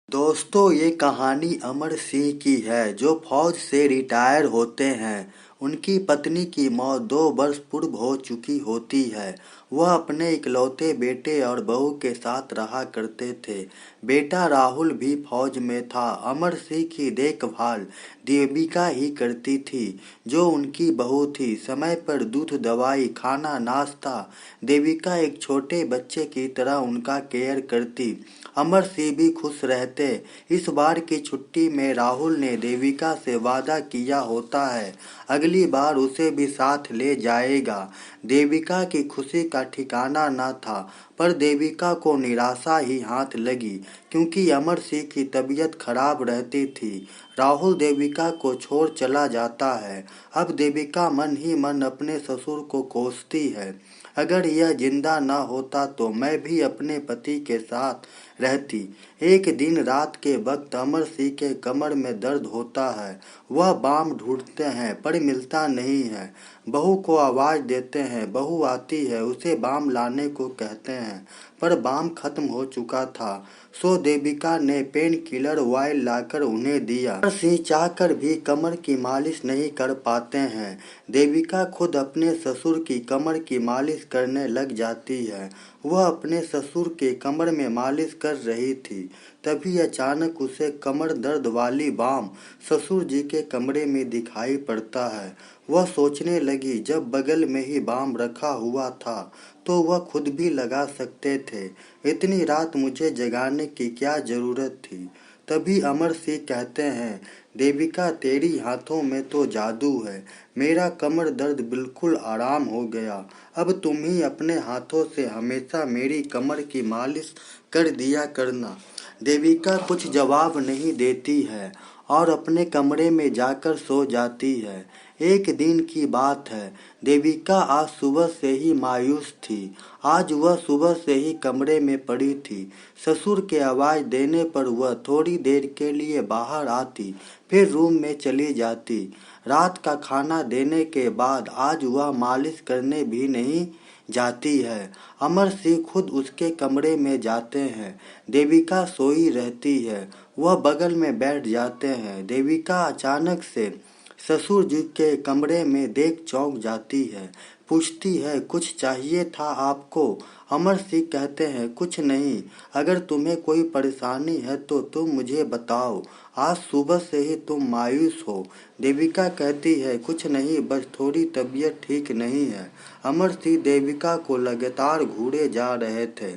दोस्तों, ये कहानी अमर सिंह की है जो फौज से रिटायर होते हैं। उनकी पत्नी की मौत 2 वर्ष पूर्व हो चुकी होती है। वह अपने इकलौते बेटे और बहू के साथ रहा करते थे। बेटा राहुल भी फौज में था। अमर सिंह की देखभाल देविका ही करती थी, जो उनकी बहू थी। समय पर दूध, दवाई, खाना, नाश्ता, देविका एक छोटे बच्चे की तरह उनका केयर करती। अमर सिंह भी खुश रहते। इस बार की छुट्टी में राहुल ने देविका से वादा किया होता है अगली बार उसे भी साथ ले जाएगा। देविका की खुशी का ठिकाना न था, पर देविका को निराशा ही हाथ लगी, क्योंकि अमर सिंह की तबीयत खराब रहती थी। राहुल देविका को छोड़ चला जाता है। अब देविका मन ही मन अपने ससुर को कोसती है। अगर यह जिंदा न होता तो मैं भी अपने पति के साथ रहती। एक दिन रात के वक्त अमर सिंह के कमर में दर्द होता है। वह बाम ढूंढते हैं पर मिलता नहीं है। बहू को आवाज देते हैं। बहू आती है, उसे बाम लाने को कहते हैं, पर बाम खत्म हो चुका था। सो देविका ने पेन किलर ऑयल लाकर उन्हें दिया। अमर सिंह चाहकर भी कमर की मालिश नहीं कर पाते हैं। देविका खुद अपने ससुर की कमर की मालिश करने लग जाती है। वह अपने ससुर के कमर में मालिश कर रही थी, तभी अचानक उसे कमर दर्द वाली बाम ससुर जी के कमरे में दिखाई पड़ता है। वह सोचने लगी, जब बगल में ही बाम रखा हुआ था तो वह खुद भी लगा सकते थे। इतनी रात मुझे जगाने की क्या जरूरत थी। तभी अमर सिंह कहते हैं, देविका तेरी हाथों में तो जादू है। मेरा कमर दर्द बिल्कुल आराम हो गया। अब तुम ही अपने हाथों से हमेशा मेरी कमर की मालिश कर दिया करना। देविका कुछ जवाब नहीं देती है और अपने कमरे में जाकर सो जाती है। एक दिन की बात है। देविका आज सुबह से ही मायूस थी। आज वह सुबह से ही कमरे में पड़ी थी। ससुर के आवाज देने पर वह थोड़ी देर के लिए बाहर आती, फिर रूम में चली जाती। रात का खाना देने के बाद आज वह मालिश करने भी नहीं जाती है। अमर सिंह खुद उसके कमरे में जाते हैं। देविका सोई रहती है। वह बगल में बैठ जाते हैं। देविका अचानक से ससुर जी के कमरे में देख चौंक जाती है। पूछती है, कुछ चाहिए था आपको? अमर सिंह कहते हैं, कुछ नहीं। अगर तुम्हें कोई परेशानी है तो तुम मुझे बताओ। आज सुबह से ही तुम मायूस हो। देविका कहती है, कुछ नहीं, बस थोड़ी तबीयत ठीक नहीं है। अमर सिंह देविका को लगातार घूरे जा रहे थे।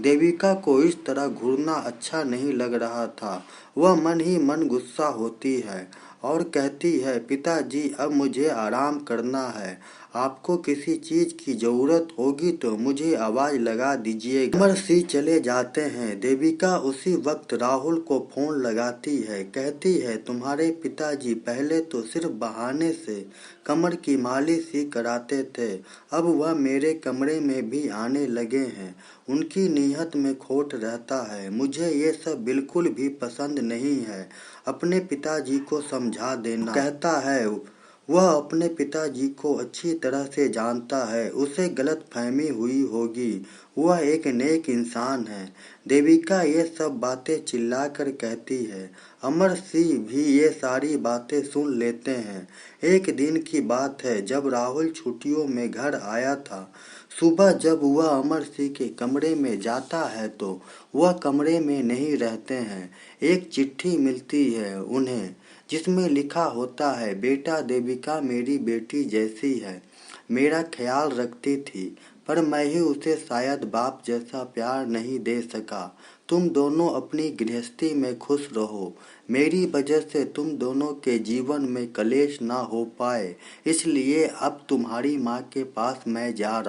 देविका को इस तरह घूरना अच्छा नहीं लग रहा था। वह मन ही मन गुस्सा होती है और कहती है, पिताजी अब मुझे आराम करना है। आपको किसी चीज की जरूरत होगी तो मुझे आवाज लगा दीजिएगा। अमर सिंह चले जाते हैं। देविका उसी वक्त राहुल को फोन लगाती है। कहती है, तुम्हारे पिताजी पहले तो सिर्फ बहाने से कमर की मालिश ही कराते थे, अब वह मेरे कमरे में भी आने लगे हैं। उनकी नीयत में खोट रहता है। मुझे ये सब बिल्कुल भी पसंद नहीं है। अपने पिताजी को समझा देना। कहता है, वह अपने पिताजी को अच्छी तरह से जानता है। उसे गलतफहमी हुई होगी। वह एक नेक इंसान है। देविका ये सब बातें चिल्लाकर कहती है। अमर सिंह भी ये सारी बातें सुन लेते हैं। एक दिन की बात है, जब राहुल छुट्टियों में घर आया था। सुबह जब वह अमर सिंह के कमरे में जाता है तो वह कमरे में नहीं रहते हैं। एक चिट्ठी मिलती है उन्हें, जिसमें लिखा होता है, बेटा देविका मेरी बेटी जैसी है, मेरा ख्याल रखती थी, पर मैं ही उसे शायद बाप जैसा प्यार नहीं दे सका। तुम दोनों अपनी गृहस्थी में खुश रहो। मेरी वजह से तुम दोनों के जीवन में कलेश ना हो पाए, इसलिए अब तुम्हारी माँ के पास मैं जा रहा